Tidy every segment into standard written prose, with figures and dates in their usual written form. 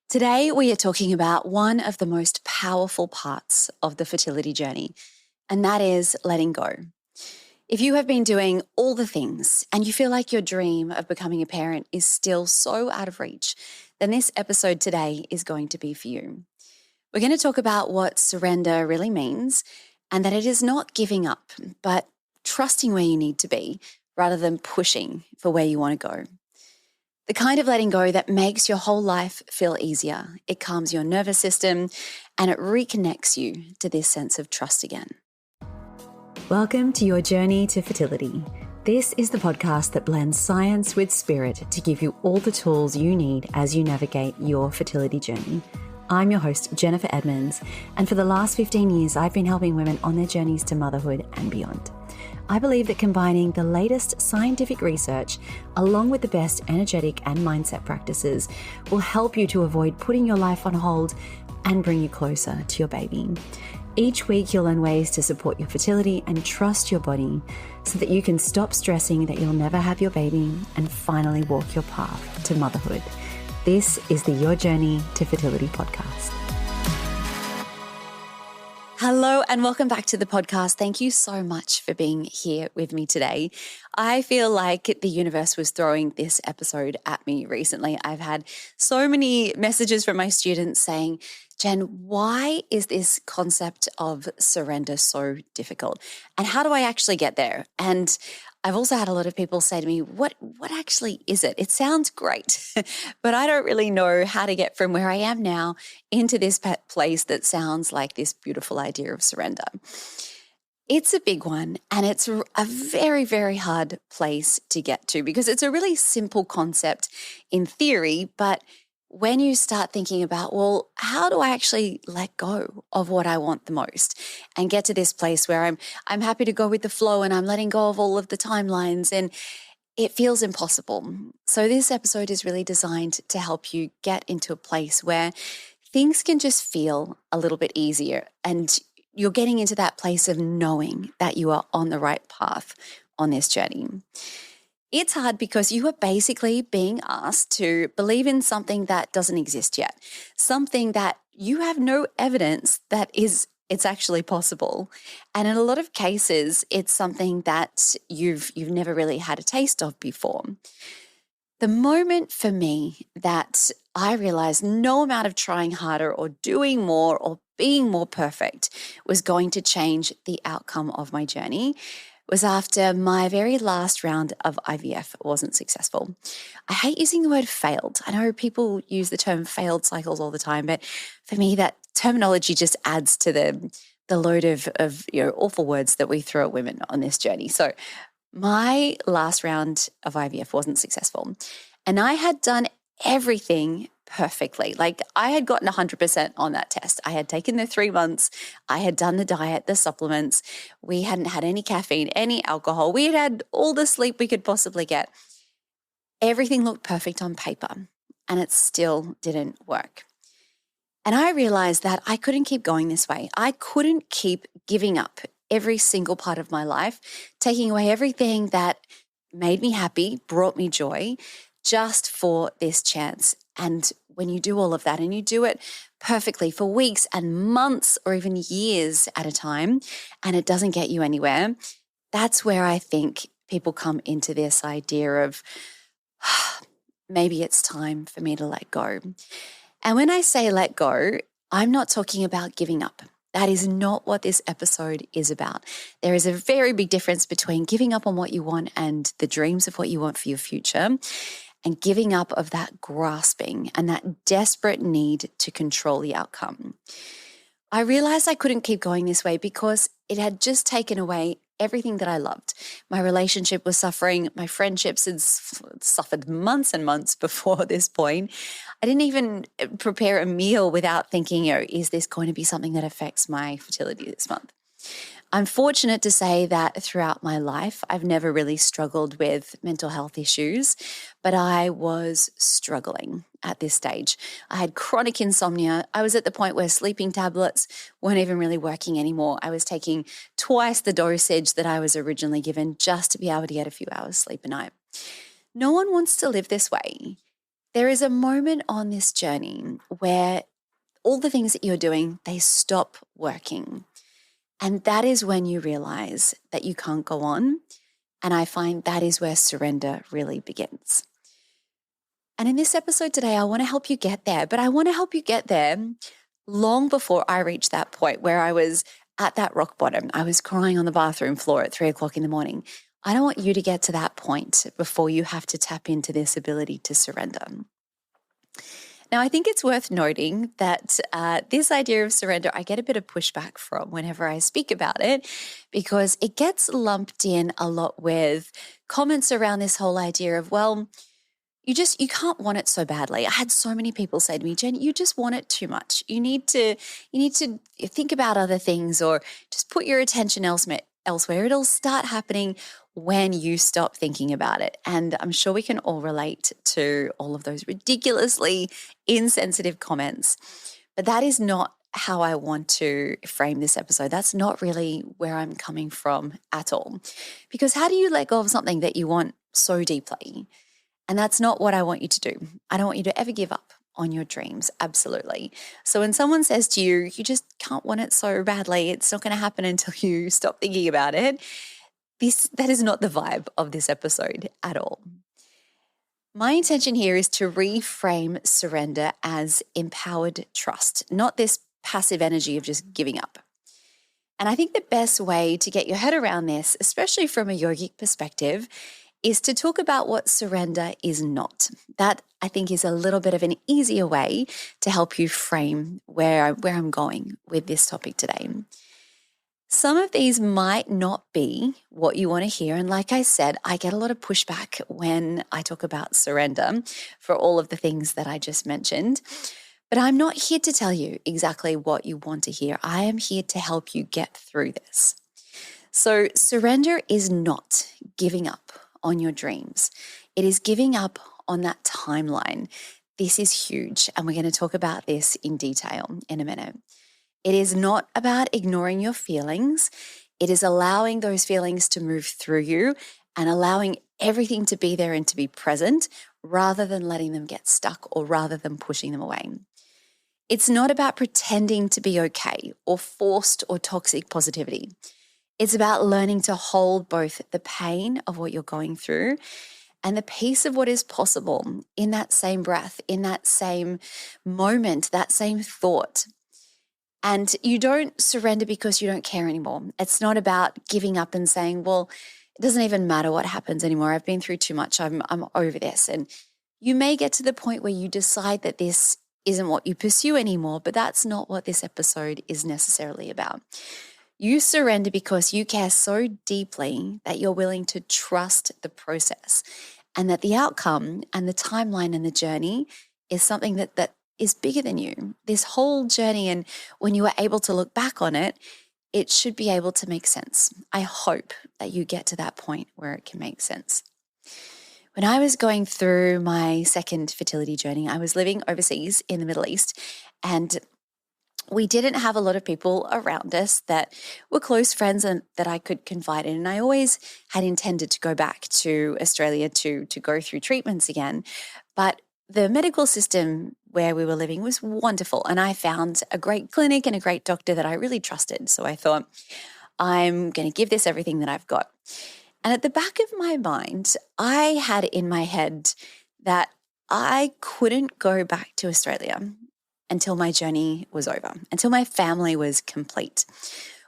Today, we are talking about one of the most powerful parts of the fertility journey, and that is letting go. If you have been doing all the things and you feel like your dream of becoming a parent is still so out of reach, then this episode today is going to be for you. We're going to talk about what surrender really means and that it is not giving up, but trusting where you need to be rather than pushing for where you want to go. The kind of letting go that makes your whole life feel easier. It calms your nervous system and it reconnects you to this sense of trust again. Welcome to your journey to fertility. This is the podcast that blends science with spirit to give you all the tools you need as you navigate your fertility journey. I'm your host, Jennifer Edmonds, and for the last 15 years, I've been helping women on their journeys to motherhood and beyond. I believe that combining the latest scientific research along with the best energetic and mindset practices will help you to avoid putting your life on hold and bring you closer to your baby. Each week, you'll learn ways to support your fertility and trust your body so that you can stop stressing that you'll never have your baby and finally walk your path to motherhood. This is the Your Journey to Fertility podcast. Hello and welcome back to the podcast. Thank you so much for being here with me today. I feel like the universe was throwing this episode at me recently. I've had so many messages from my students saying, Jen, why is this concept of surrender so difficult? And how do I actually get there? And I've also had a lot of people say to me, what actually is it? It sounds great, but I don't really know how to get from where I am now into this place that sounds like this beautiful idea of surrender. It's a big one, and it's a very, very hard place to get to because it's a really simple concept in theory, but when you start thinking about, well, how do I actually let go of what I want the most and get to this place where I'm happy to go with the flow and I'm letting go of all of the timelines and it feels impossible. So this episode is really designed to help you get into a place where things can just feel a little bit easier and you're getting into that place of knowing that you are on the right path on this journey. It's hard because you are basically being asked to believe in something that doesn't exist yet, something that you have no evidence that it's actually possible. And in a lot of cases, it's something that you've never really had a taste of before. The moment for me that I realized no amount of trying harder or doing more or being more perfect was going to change the outcome of my journey was after my very last round of IVF wasn't successful. I hate using the word failed. I know people use the term failed cycles all the time, but for me, that terminology just adds to the load of awful words that we throw at women on this journey. So my last round of IVF wasn't successful, and I had done everything perfectly. Like I had gotten 100% on that test. I had taken the 3 months. I had done the diet, the supplements. We hadn't had any caffeine, any alcohol. We had had all the sleep we could possibly get. Everything looked perfect on paper, and it still didn't work. And I realized that I couldn't keep going this way. I couldn't keep giving up every single part of my life, taking away everything that made me happy, brought me joy, just for this chance. And when you do all of that and you do it perfectly for weeks and months or even years at a time, and it doesn't get you anywhere, that's where I think people come into this idea of maybe it's time for me to let go. And when I say let go, I'm not talking about giving up. That is not what this episode is about. There is a very big difference between giving up on what you want and the dreams of what you want for your future, and giving up of that grasping and that desperate need to control the outcome. I realized I couldn't keep going this way because it had just taken away everything that I loved. My relationship was suffering. My friendships had suffered months and months before this point. I didn't even prepare a meal without thinking, is this going to be something that affects my fertility this month? I'm fortunate to say that throughout my life, I've never really struggled with mental health issues, but I was struggling at this stage. I had chronic insomnia. I was at the point where sleeping tablets weren't even really working anymore. I was taking twice the dosage that I was originally given just to be able to get a few hours sleep a night. No one wants to live this way. there is a moment on this journey where all the things that you're doing, they stop working. And that is when you realize that you can't go on. And I find that is where surrender really begins. And in this episode today, I want to help you get there, but I want to help you get there long before I reached that point where I was at that rock bottom. I was crying on the bathroom floor at 3 o'clock in the morning. I don't want you to get to that point before you have to tap into this ability to surrender. Now, I think it's worth noting that this idea of surrender, I get a bit of pushback from whenever I speak about it, because it gets lumped in a lot with comments around this whole idea of, well, you can't want it so badly. I had so many people say to me, Jen, you just want it too much. You need to think about other things, or just put your attention elsewhere. It'll start happening when you stop thinking about it. And I'm sure we can all relate to all of those ridiculously insensitive comments. But that is not how I want to frame this episode. That's not really where I'm coming from at all. Because how do you let go of something that you want so deeply? And that's not what I want you to do. I don't want you to ever give up on your dreams. Absolutely. So when someone says to you, you just can't want it so badly, it's not going to happen until you stop thinking about it. That is not the vibe of this episode at all. My intention here is to reframe surrender as empowered trust, not this passive energy of just giving up. And I think the best way to get your head around this, especially from a yogic perspective, is to talk about what surrender is not. That, I think, is a little bit of an easier way to help you frame where I'm going with this topic today. Some of these might not be what you want to hear. And like I said, I get a lot of pushback when I talk about surrender for all of the things that I just mentioned. But I'm not here to tell you exactly what you want to hear. I am here to help you get through this. So surrender is not giving up on your dreams. It is giving up on that timeline. This is huge, and we're going to talk about this in detail in a minute. It is not about ignoring your feelings. It is allowing those feelings to move through you and allowing everything to be there and to be present rather than letting them get stuck or rather than pushing them away. It's not about pretending to be okay or forced or toxic positivity. It's about learning to hold both the pain of what you're going through and the peace of what is possible in that same breath, in that same moment, that same thought. And you don't surrender because you don't care anymore. It's not about giving up and saying, well, it doesn't even matter what happens anymore. I've been through too much. I'm over this. And you may get to the point where you decide that this isn't what you pursue anymore, but that's not what this episode is necessarily about. You surrender because you care so deeply that you're willing to trust the process and that the outcome and the timeline and the journey is something that is bigger than you. This whole journey, and when you are able to look back on it, it should be able to make sense. I hope that you get to that point where it can make sense. When I was going through my second fertility journey, I was living overseas in the Middle East, and we didn't have a lot of people around us that were close friends and that I could confide in. And I always had intended to go back to Australia to go through treatments again. But the medical system where we were living was wonderful. And I found a great clinic and a great doctor that I really trusted. So I thought, I'm going to give this everything that I've got. And at the back of my mind, I had in my head that I couldn't go back to Australia until my journey was over, until my family was complete.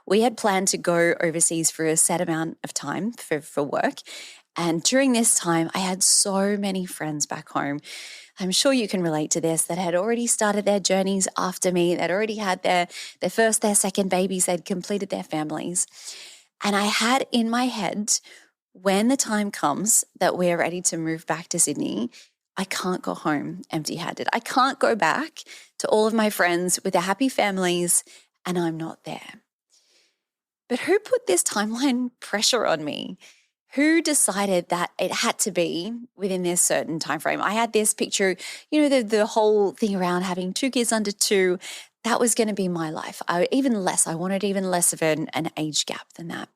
We had planned to go overseas for a set amount of time for work. And during this time, I had so many friends back home. I'm sure you can relate to this, that had already started their journeys after me. They'd already had their first, their second babies. They'd completed their families. And I had in my head, when the time comes that we're ready to move back to Sydney, I can't go home empty-handed. I can't go back to all of my friends with their happy families and I'm not there. But who put this timeline pressure on me? Who decided that it had to be within this certain time frame? I had this picture, the whole thing around having 2 kids under 2, that was going to be my life. I wanted even less of an age gap than that.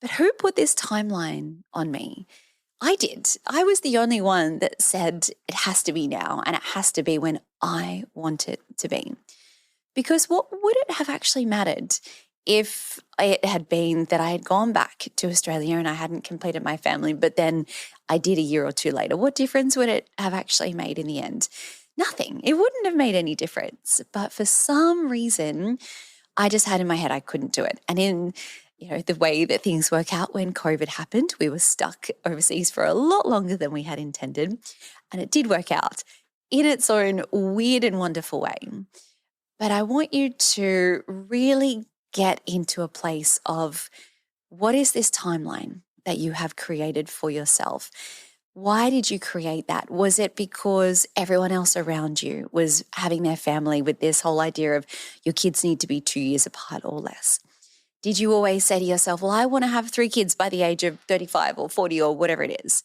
But who put this timeline on me? I did. I was the only one that said it has to be now and it has to be when I want it to be. Because what would it have actually mattered if it had been that I had gone back to Australia and I hadn't completed my family, but then I did a year or two later? What difference would it have actually made in the end? Nothing. It wouldn't have made any difference. But for some reason, I just had in my head I couldn't do it. And in the way that things work out, when COVID happened, we were stuck overseas for a lot longer than we had intended. And it did work out in its own weird and wonderful way. But I want you to really get into a place of, what is this timeline that you have created for yourself? Why did you create that? Was it because everyone else around you was having their family with this whole idea of your kids need to be 2 years apart or less? Did you always say to yourself, well, I want to have 3 kids by the age of 35 or 40 or whatever it is?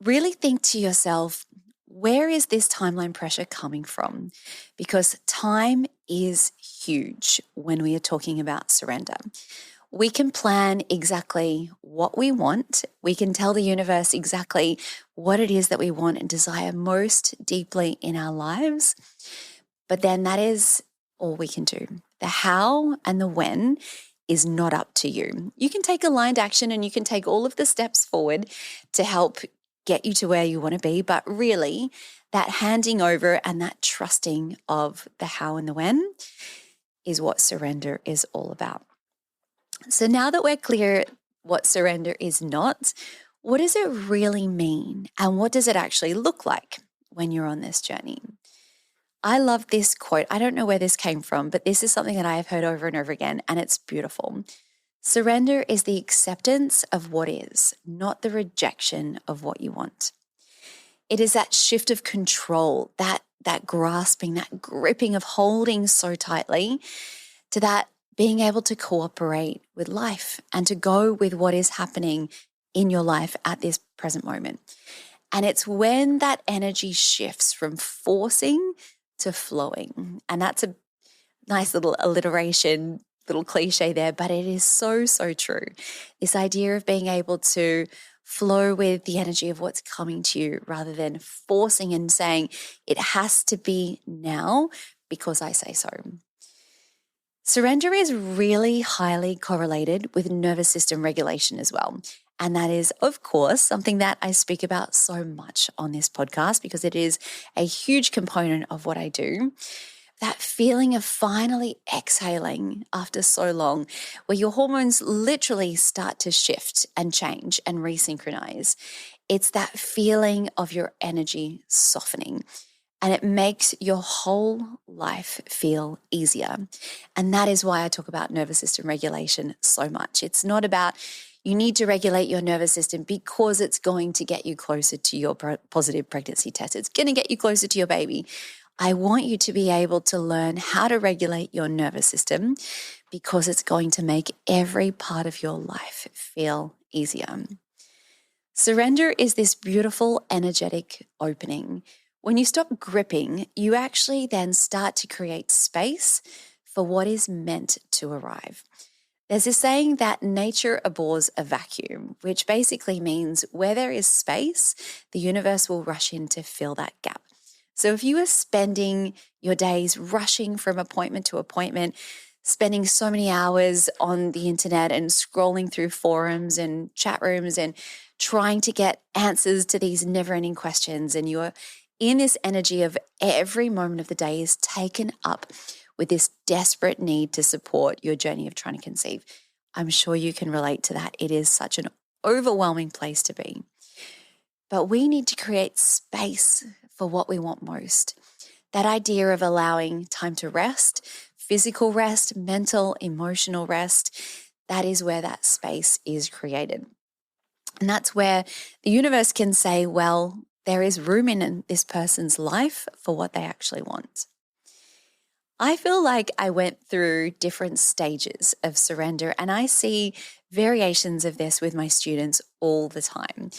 Really think to yourself, where is this timeline pressure coming from? Because time is huge when we are talking about surrender. We can plan exactly what we want. We can tell the universe exactly what it is that we want and desire most deeply in our lives. But then that is all we can do. The how and the when is not up to you. You can take aligned action and you can take all of the steps forward to help get you to where you want to be. But really, that handing over and that trusting of the how and the when is what surrender is all about. So now that we're clear what surrender is not, what does it really mean? And what does it actually look like when you're on this journey? I love this quote. I don't know where this came from, but this is something that I have heard over and over again, and it's beautiful. Surrender is the acceptance of what is, not the rejection of what you want. It is that shift of control, that grasping, that gripping of holding so tightly, to that being able to cooperate with life and to go with what is happening in your life at this present moment. And it's when that energy shifts from forcing to flowing. And that's a nice little alliteration, little cliche there, but it is so, so true. This idea of being able to flow with the energy of what's coming to you rather than forcing and saying it has to be now because I say so. Surrender is really highly correlated with nervous system regulation as well. And that is, of course, something that I speak about so much on this podcast because it is a huge component of what I do. That feeling of finally exhaling after so long, where your hormones literally start to shift and change and resynchronize. It's that feeling of your energy softening. And it makes your whole life feel easier. And that is why I talk about nervous system regulation so much. It's not about you need to regulate your nervous system because it's going to get you closer to your positive pregnancy test. It's going to get you closer to your baby. I want you to be able to learn how to regulate your nervous system because it's going to make every part of your life feel easier. Surrender is this beautiful, energetic opening. When you stop gripping, you actually then start to create space for what is meant to arrive. There's this saying that nature abhors a vacuum, which basically means where there is space, the universe will rush in to fill that gap. So if you are spending your days rushing from appointment to appointment, spending so many hours on the internet and scrolling through forums and chat rooms and trying to get answers to these never-ending questions, and you're in this energy of every moment of the day is taken up with this desperate need to support your journey of trying to conceive. I'm sure you can relate to that. It is such an overwhelming place to be. But we need to create space for what we want most. That idea of allowing time to rest, physical rest, mental, emotional rest, that is where that space is created. And that's where the universe can say, well, there is room in this person's life for what they actually want. I feel like I went through different stages of surrender, and I see variations of this with my students all the time.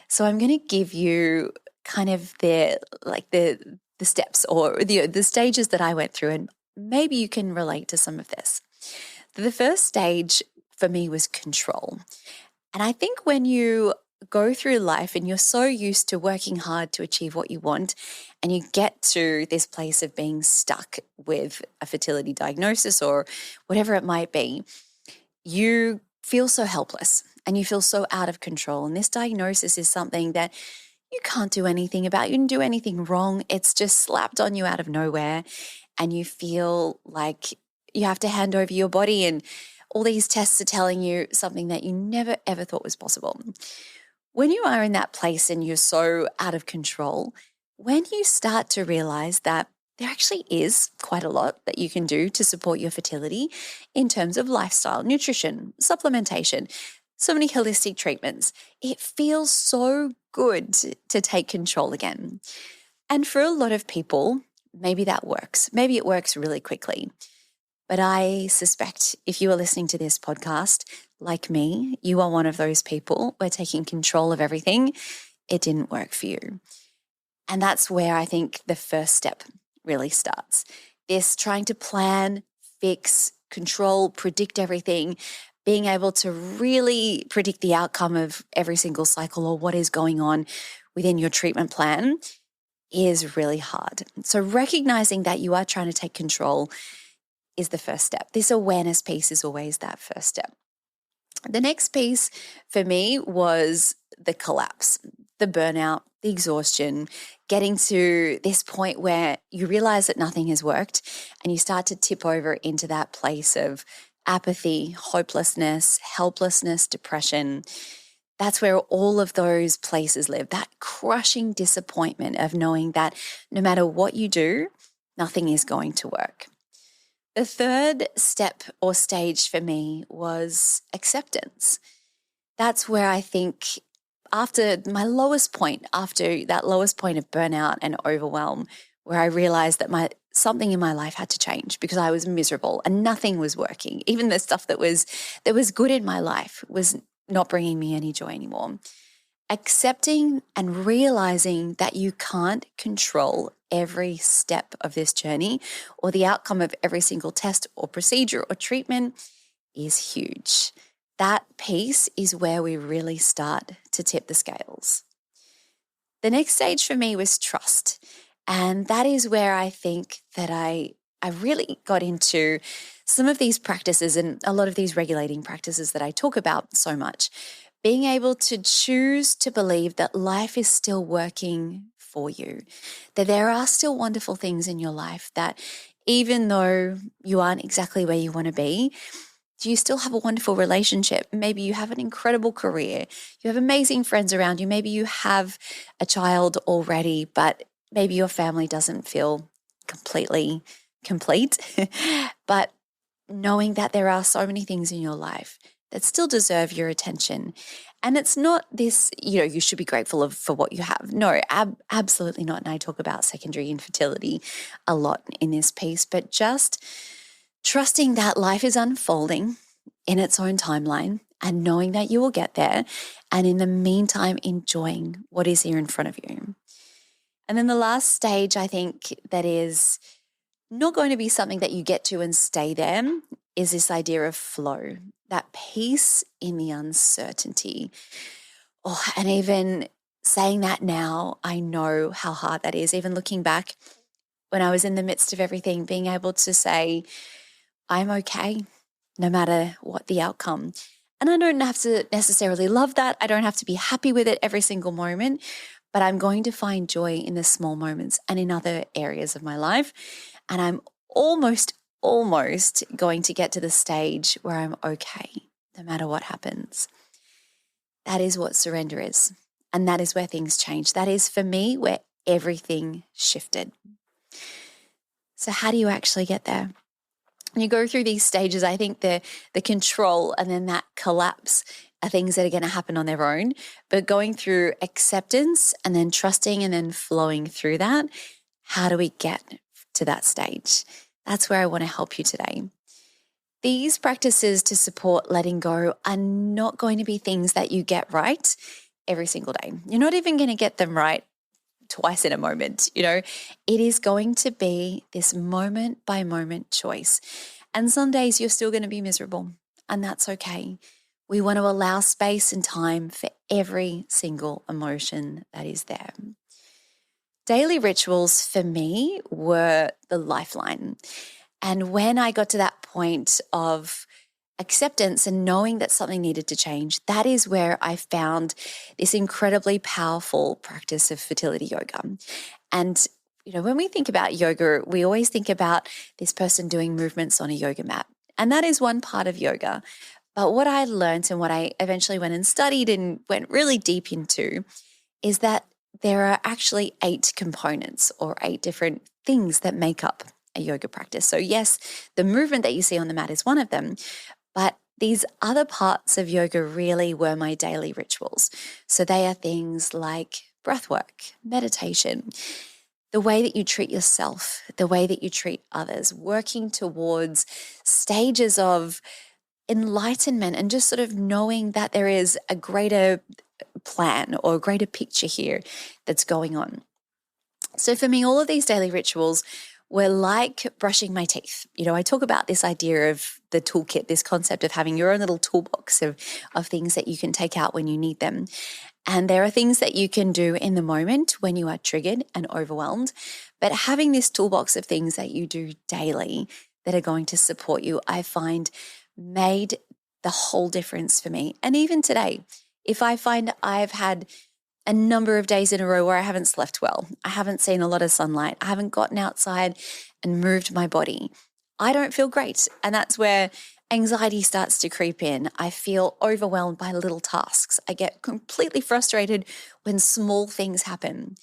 So I'm going to give you kind of the steps or the stages that I went through, and maybe you can relate to some of this. The first stage for me was control. And I think when you go through life and you're so used to working hard to achieve what you want, and you get to this place of being stuck with a fertility diagnosis or whatever it might be, you feel so helpless and you feel so out of control. And this diagnosis is something that you can't do anything about. You didn't do anything wrong. It's just slapped on you out of nowhere. And you feel like you have to hand over your body, and all these tests are telling you something that you never, ever thought was possible. When you are in that place and you're so out of control, when you start to realize that there actually is quite a lot that you can do to support your fertility in terms of lifestyle, nutrition, supplementation, so many holistic treatments, it feels so good to take control again. And for a lot of people, maybe that works. Maybe it works really quickly. But I suspect if you are listening to this podcast, like me, you are one of those people where taking control of everything, it didn't work for you. And that's where I think the first step really starts. This trying to plan, fix, control, predict everything, being able to really predict the outcome of every single cycle or what is going on within your treatment plan is really hard. So recognizing that you are trying to take control is the first step. This awareness piece is always that first step. The next piece for me was the collapse, the burnout, the exhaustion, getting to this point where you realize that nothing has worked and you start to tip over into that place of apathy, hopelessness, helplessness, depression. That's where all of those places live, that crushing disappointment of knowing that no matter what you do, nothing is going to work. The third step or stage for me was acceptance. That's where I think after that lowest point of burnout and overwhelm, where I realized that something in my life had to change because I was miserable and nothing was working. Even the stuff that was good in my life was not bringing me any joy anymore. Accepting and realizing that you can't control every step of this journey or the outcome of every single test or procedure or treatment is huge. That piece is where we really start to tip the scales. The next stage for me was trust. And that is where I think that I really got into some of these practices and a lot of these regulating practices that I talk about so much. Being able to choose to believe that life is still working for you, that there are still wonderful things in your life, that even though you aren't exactly where you want to be, do you still have a wonderful relationship? Maybe you have an incredible career. You have amazing friends around you. Maybe you have a child already, but maybe your family doesn't feel completely complete. But knowing that there are so many things in your life that still deserve your attention. And it's not this, you should be grateful for what you have. No, absolutely not. And I talk about secondary infertility a lot in this piece, but just trusting that life is unfolding in its own timeline and knowing that you will get there. And in the meantime, enjoying what is here in front of you. And then the last stage, I think, that is not going to be something that you get to and stay there is this idea of flow, that peace in the uncertainty. Oh, and even saying that now, I know how hard that is. Even looking back when I was in the midst of everything, being able to say, I'm okay, no matter what the outcome. And I don't have to necessarily love that. I don't have to be happy with it every single moment, but I'm going to find joy in the small moments and in other areas of my life. And I'm almost going to get to the stage where I'm okay, no matter what happens. That is what surrender is. And that is where things change. That is, for me, where everything shifted. So how do you actually get there? When you go through these stages, I think the control and then that collapse are things that are going to happen on their own. But going through acceptance and then trusting and then flowing through that, how do we get to that stage? That's where I want to help you today. These practices to support letting go are not going to be things that you get right every single day. You're not even going to get them right twice in a moment. It is going to be this moment by moment choice. And some days you're still going to be miserable, and that's okay. We want to allow space and time for every single emotion that is there. Daily rituals for me were the lifeline. And when I got to that point of acceptance and knowing that something needed to change, that is where I found this incredibly powerful practice of fertility yoga. And, when we think about yoga, we always think about this person doing movements on a yoga mat. And that is one part of yoga. But what I learned and what I eventually went and studied and went really deep into is that there are actually 8 components or 8 different things that make up a yoga practice. So yes, the movement that you see on the mat is one of them, but these other parts of yoga really were my daily rituals. So they are things like breath work, meditation, the way that you treat yourself, the way that you treat others, working towards stages of enlightenment and just sort of knowing that there is a greater plan or a greater picture here that's going on. So for me, all of these daily rituals were like brushing my teeth. I talk about this idea of the toolkit, this concept of having your own little toolbox of things that you can take out when you need them. And there are things that you can do in the moment when you are triggered and overwhelmed. But having this toolbox of things that you do daily that are going to support you, I find made the whole difference for me. And even today, if I find I've had a number of days in a row where I haven't slept well, I haven't seen a lot of sunlight, I haven't gotten outside and moved my body, I don't feel great. And that's where anxiety starts to creep in. I feel overwhelmed by little tasks. I get completely frustrated when small things happen.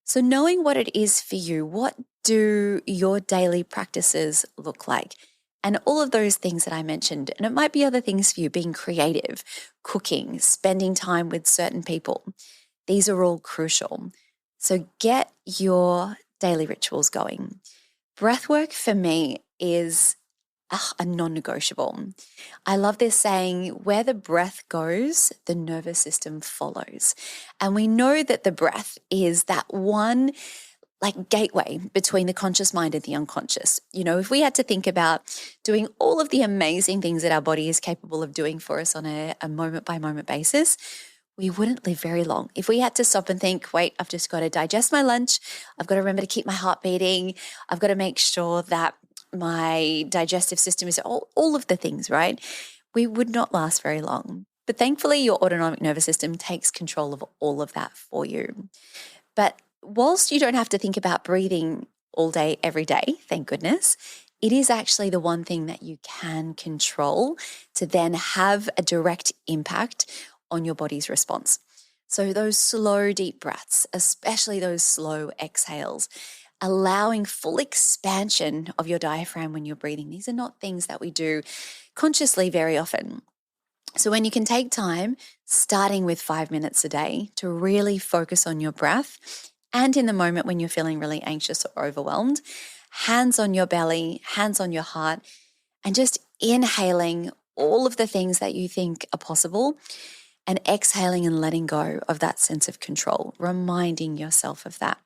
So knowing what it is for you, what do your daily practices look like? And all of those things that I mentioned, and it might be other things for you, being creative, cooking, spending time with certain people. These are all crucial. So get your daily rituals going. Breathwork for me is a non-negotiable. I love this saying, where the breath goes, the nervous system follows. And we know that the breath is that one gateway between the conscious mind and the unconscious. If we had to think about doing all of the amazing things that our body is capable of doing for us on a moment by moment basis, we wouldn't live very long. If we had to stop and think, wait, I've just got to digest my lunch. I've got to remember to keep my heart beating. I've got to make sure that my digestive system is all of the things, right? We would not last very long. But thankfully, your autonomic nervous system takes control of all of that for you. But whilst you don't have to think about breathing all day, every day, thank goodness, it is actually the one thing that you can control to then have a direct impact on your body's response. So those slow, deep breaths, especially those slow exhales, allowing full expansion of your diaphragm when you're breathing. These are not things that we do consciously very often. So when you can take time, starting with 5 minutes a day, to really focus on your breath, and in the moment when you're feeling really anxious or overwhelmed, hands on your belly, hands on your heart, and just inhaling all of the things that you think are possible, and exhaling and letting go of that sense of control, reminding yourself of that.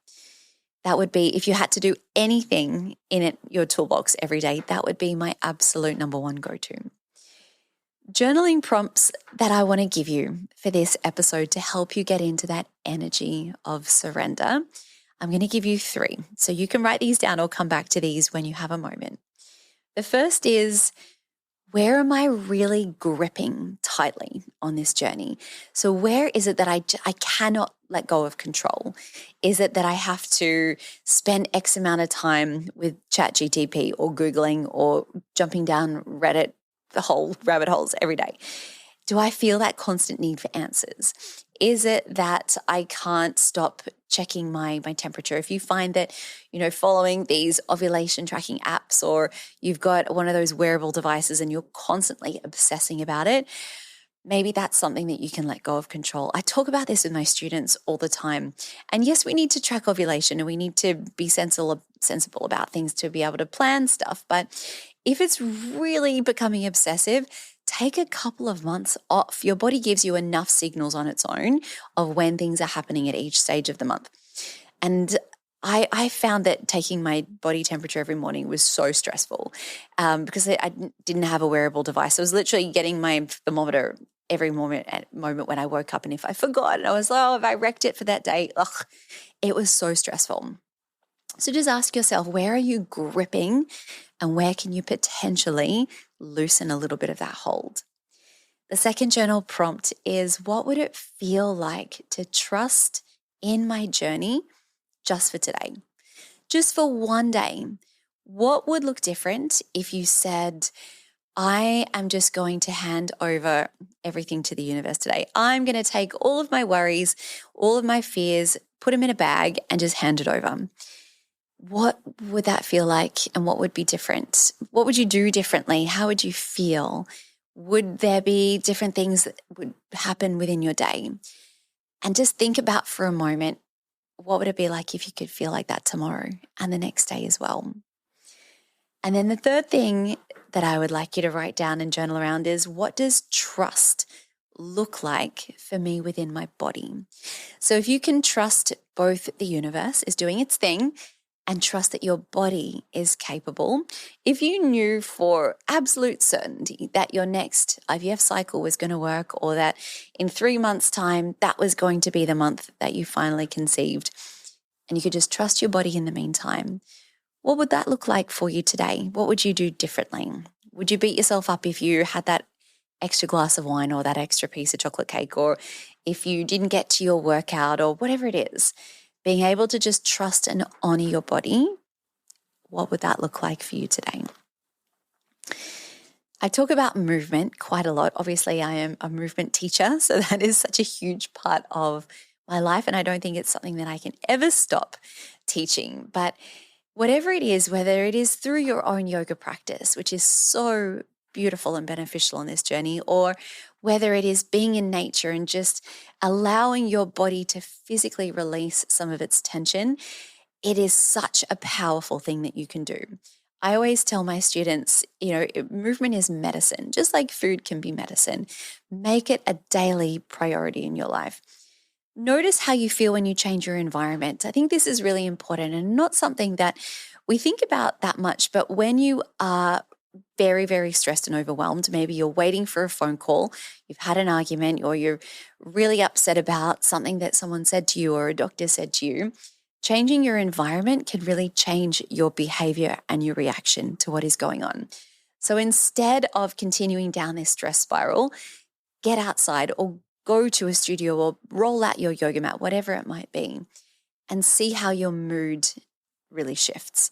That would be, if you had to do anything in your toolbox every day, that would be my absolute number one go-to. Journaling prompts that I want to give you for this episode to help you get into that energy of surrender. I'm going to give you 3. So you can write these down or come back to these when you have a moment. The first is, where am I really gripping tightly on this journey? So where is it that I cannot let go of control? Is it that I have to spend X amount of time with ChatGPT or Googling or jumping down Reddit, the whole rabbit holes every day? Do I feel that constant need for answers? Is it that I can't stop checking my temperature? If you find that, following these ovulation tracking apps, or you've got one of those wearable devices and you're constantly obsessing about it, maybe that's something that you can let go of control. I talk about this with my students all the time. And yes, we need to track ovulation and we need to be sensible about things to be able to plan stuff. But if it's really becoming obsessive, take a couple of months off. Your body gives you enough signals on its own of when things are happening at each stage of the month. And I found that taking my body temperature every morning was so stressful because I didn't have a wearable device. I was literally getting my thermometer every moment when I woke up, and if I forgot and I was like, oh, if I wrecked it for that day, it was so stressful. So just ask yourself, where are you gripping and where can you potentially loosen a little bit of that hold? The second journal prompt is, what would it feel like to trust in my journey just for today? Just for one day. What would look different if you said, I am just going to hand over everything to the universe today. I'm going to take all of my worries, all of my fears, put them in a bag and just hand it over. What would that feel like, and what would be different? What would you do differently? How would you feel? Would there be different things that would happen within your day? And just think about for a moment, what would it be like if you could feel like that tomorrow and the next day as well? And then the third thing that I would like you to write down and journal around is, what does trust look like for me within my body? So if you can trust both the universe is doing its thing and trust that your body is capable. If you knew for absolute certainty that your next IVF cycle was going to work, or that in 3 months' time, that was going to be the month that you finally conceived, and you could just trust your body in the meantime, what would that look like for you today? What would you do differently? Would you beat yourself up if you had that extra glass of wine or that extra piece of chocolate cake, or if you didn't get to your workout or whatever it is? Being able to just trust and honor your body, what would that look like for you today? I talk about movement quite a lot. Obviously, I am a movement teacher, so that is such a huge part of my life, and I don't think it's something that I can ever stop teaching. But whatever it is, whether it is through your own yoga practice, which is so beautiful and beneficial on this journey, or whether it is being in nature and just allowing your body to physically release some of its tension, it is such a powerful thing that you can do. I always tell my students, movement is medicine, just like food can be medicine. Make it a daily priority in your life. Notice how you feel when you change your environment. I think this is really important and not something that we think about that much, but when you are very, very stressed and overwhelmed, maybe you're waiting for a phone call, you've had an argument, or you're really upset about something that someone said to you or a doctor said to you, changing your environment can really change your behavior and your reaction to what is going on. So instead of continuing down this stress spiral, get outside or go to a studio or roll out your yoga mat, whatever it might be, and see how your mood really shifts.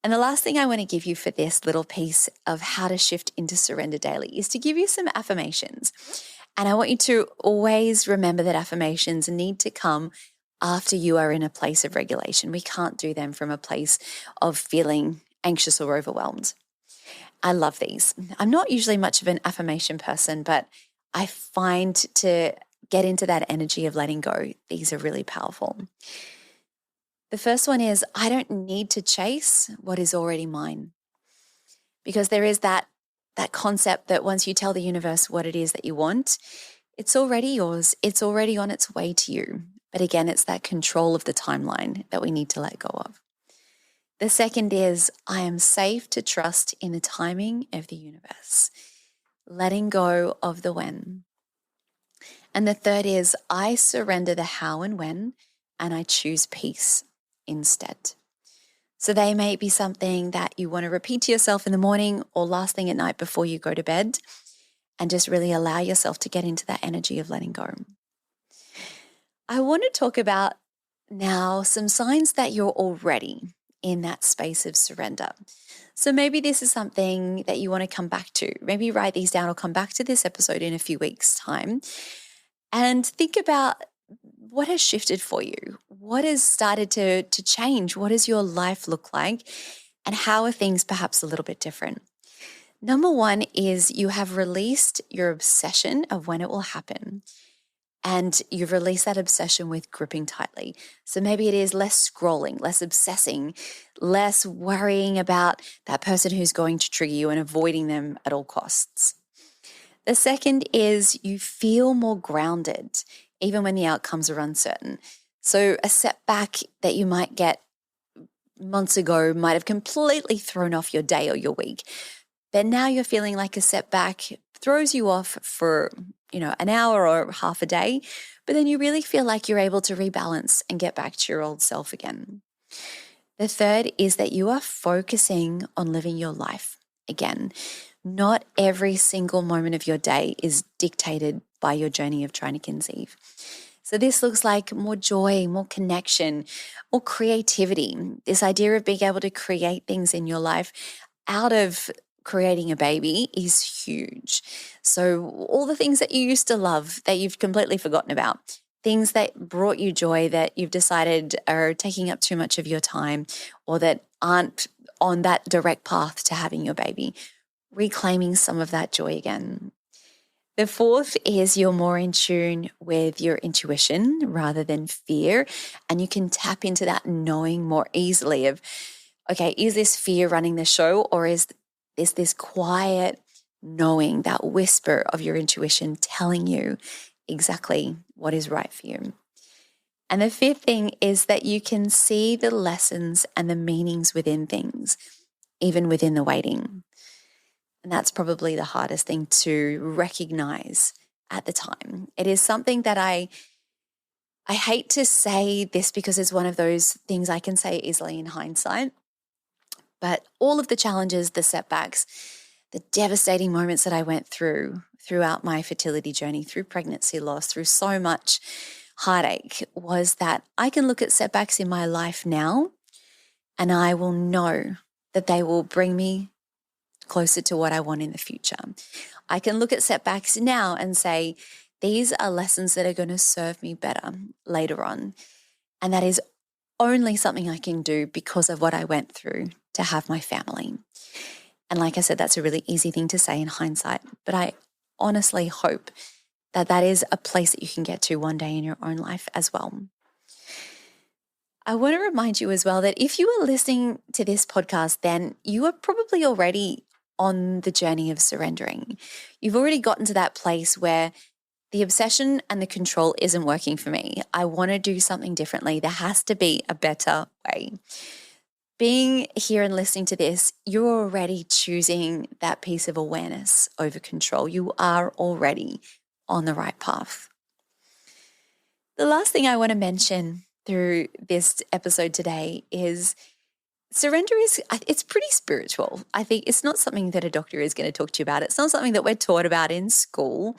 And the last thing I want to give you for this little piece of how to shift into surrender daily is to give you some affirmations. And I want you to always remember that affirmations need to come after you are in a place of regulation. We can't do them from a place of feeling anxious or overwhelmed. I love these. I'm not usually much of an affirmation person, but I find to get into that energy of letting go, these are really powerful. The first one is, I don't need to chase what is already mine. Because there is that concept that once you tell the universe what it is that you want, it's already yours. It's already on its way to you. But again, it's that control of the timeline that we need to let go of. The second is, I am safe to trust in the timing of the universe. Letting go of the when. And the third is, I surrender the how and when, and I choose peace instead. So they may be something that you want to repeat to yourself in the morning or last thing at night before you go to bed, and just really allow yourself to get into that energy of letting go. I want to talk about now some signs that you're already in that space of surrender. So maybe this is something that you want to come back to. Maybe write these down or come back to this episode in a few weeks' time and think about what has shifted for you. What has started to change? What does your life look like? And how are things perhaps a little bit different? Number one is you have released your obsession of when it will happen. And you've released that obsession with gripping tightly. So maybe it is less scrolling, less obsessing, less worrying about that person who's going to trigger you and avoiding them at all costs. The second is you feel more grounded, even when the outcomes are uncertain. So a setback that you might get months ago might have completely thrown off your day or your week. But now you're feeling like a setback throws you off for, an hour or half a day, but then you really feel like you're able to rebalance and get back to your old self again. The third is that you are focusing on living your life again. Not every single moment of your day is dictated by your journey of trying to conceive. So this looks like more joy, more connection, more creativity. This idea of being able to create things in your life out of creating a baby is huge. So all the things that you used to love that you've completely forgotten about, things that brought you joy that you've decided are taking up too much of your time or that aren't on that direct path to having your baby, reclaiming some of that joy again. The fourth is you're more in tune with your intuition rather than fear, and you can tap into that knowing more easily of, okay, is this fear running the show, or is this quiet knowing, that whisper of your intuition telling you exactly what is right for you? And the fifth thing is that you can see the lessons and the meanings within things, even within the waiting. And that's probably the hardest thing to recognize at the time. It is something that I hate to say this because it's one of those things I can say easily in hindsight. But all of the challenges, the setbacks, the devastating moments that I went through throughout my fertility journey, through pregnancy loss, through so much heartache, was that I can look at setbacks in my life now and I will know that they will bring me closer to what I want in the future. I can look at setbacks now and say, these are lessons that are going to serve me better later on. And that is only something I can do because of what I went through to have my family. And like I said, that's a really easy thing to say in hindsight, but I honestly hope that that is a place that you can get to one day in your own life as well. I want to remind you as well that if you are listening to this podcast, then you are probably already on the journey of surrendering. You've already gotten to that place where the obsession and the control isn't working for me. I want to do something differently. There has to be a better way. Being here and listening to this, you're already choosing that piece of awareness over control. You are already on the right path. The last thing I want to mention through this episode today is surrender it's pretty spiritual. I think it's not something that a doctor is going to talk to you about. It's not something that we're taught about in school.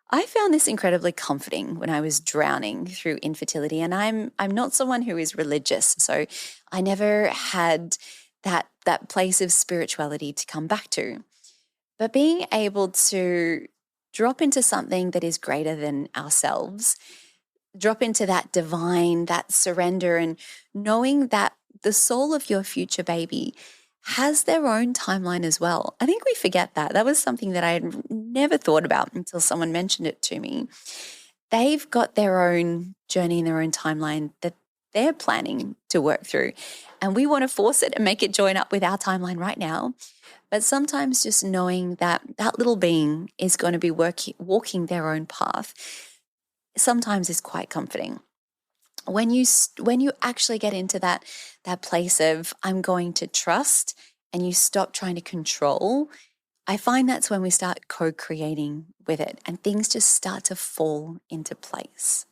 I found this incredibly comforting when I was drowning through infertility, and I'm not someone who is religious, so I never had that place of spirituality to come back to. But being able to drop into something that is greater than ourselves, drop into that divine, that surrender, and knowing that the soul of your future baby has their own timeline as well. I think we forget that. That was something that I had never thought about until someone mentioned it to me. They've got their own journey and their own timeline that they're planning to work through. And we want to force it and make it join up with our timeline right now. But sometimes just knowing that that little being is going to be walking their own path sometimes is quite comforting. When you actually get into that place of I'm going to trust and you stop trying to control, I find that's when we start co-creating with it and things just start to fall into place.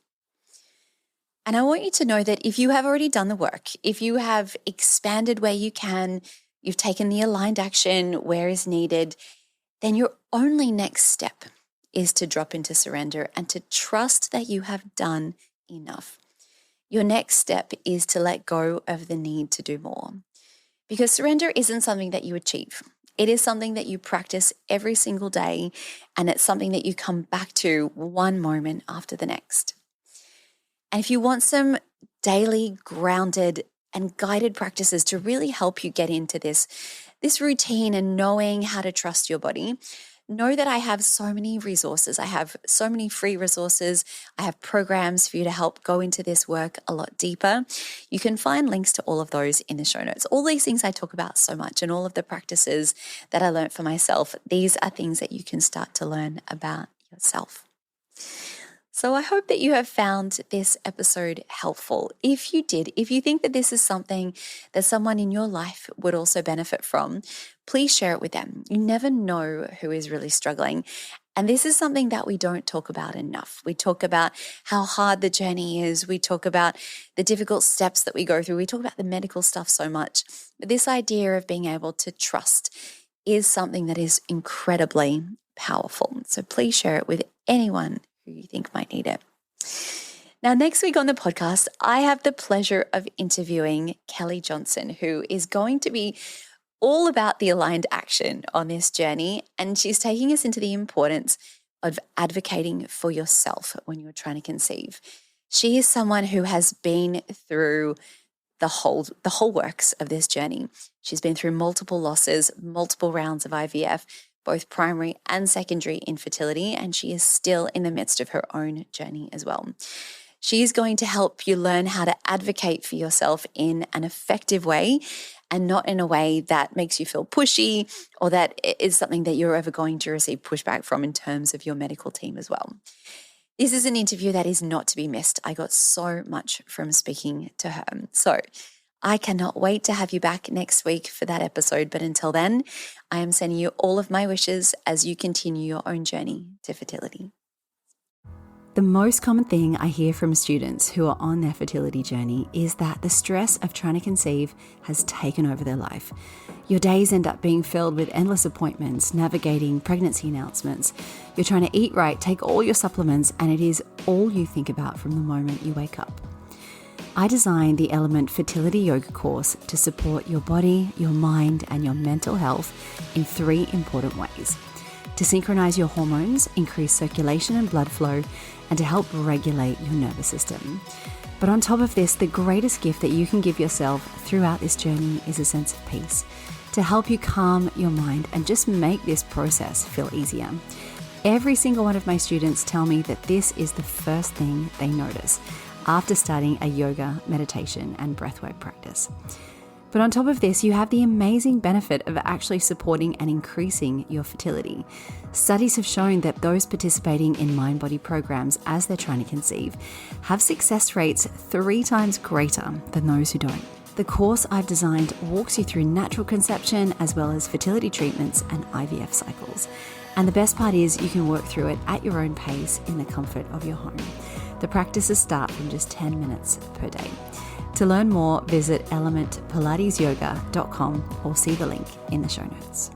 And I want you to know that if you have already done the work, if you have expanded where you can, you've taken the aligned action where is needed, then your only next step is to drop into surrender and to trust that you have done enough. Your next step is to let go of the need to do more, because surrender isn't something that you achieve. It is something that you practice every single day, and it's something that you come back to one moment after the next. And if you want some daily grounded and guided practices to really help you get into this routine and knowing how to trust your body, know that I have so many resources. I have so many free resources. I have programs for you to help go into this work a lot deeper. You can find links to all of those in the show notes. All these things I talk about so much and all of the practices that I learned for myself, these are things that you can start to learn about yourself. So I hope that you have found this episode helpful. If you did, if you think that this is something that someone in your life would also benefit from, please share it with them. You never know who is really struggling. And this is something that we don't talk about enough. We talk about how hard the journey is. We talk about the difficult steps that we go through. We talk about the medical stuff so much. But this idea of being able to trust is something that is incredibly powerful. So please share it with anyone who you think might need it. Now, next week on the podcast, I have the pleasure of interviewing Kelly Johnson, who is going to be all about the aligned action on this journey. And she's taking us into the importance of advocating for yourself when you're trying to conceive. She is someone who has been through the whole works of this journey. She's been through multiple losses, multiple rounds of IVF, both primary and secondary infertility, and she is still in the midst of her own journey as well. She is going to help you learn how to advocate for yourself in an effective way and not in a way that makes you feel pushy or that is something that you're ever going to receive pushback from in terms of your medical team as well. This is an interview that is not to be missed. I got so much from speaking to her. So I cannot wait to have you back next week for that episode. But until then, I am sending you all of my wishes as you continue your own journey to fertility. The most common thing I hear from students who are on their fertility journey is that the stress of trying to conceive has taken over their life. Your days end up being filled with endless appointments, navigating pregnancy announcements. You're trying to eat right, take all your supplements, and it is all you think about from the moment you wake up. I designed the Element Fertility Yoga course to support your body, your mind, and your mental health in 3 important ways: to synchronize your hormones, increase circulation and blood flow, and to help regulate your nervous system. But on top of this, the greatest gift that you can give yourself throughout this journey is a sense of peace, to help you calm your mind and just make this process feel easier. Every single one of my students tell me that this is the first thing they notice after starting a yoga, meditation, and breathwork practice. But on top of this, you have the amazing benefit of actually supporting and increasing your fertility. Studies have shown that those participating in mind-body programs as they're trying to conceive have success rates 3 times greater than those who don't. The course I've designed walks you through natural conception as well as fertility treatments and IVF cycles. And the best part is you can work through it at your own pace in the comfort of your home. The practices start from just 10 minutes per day. To learn more, visit elementpilatesyoga.com or see the link in the show notes.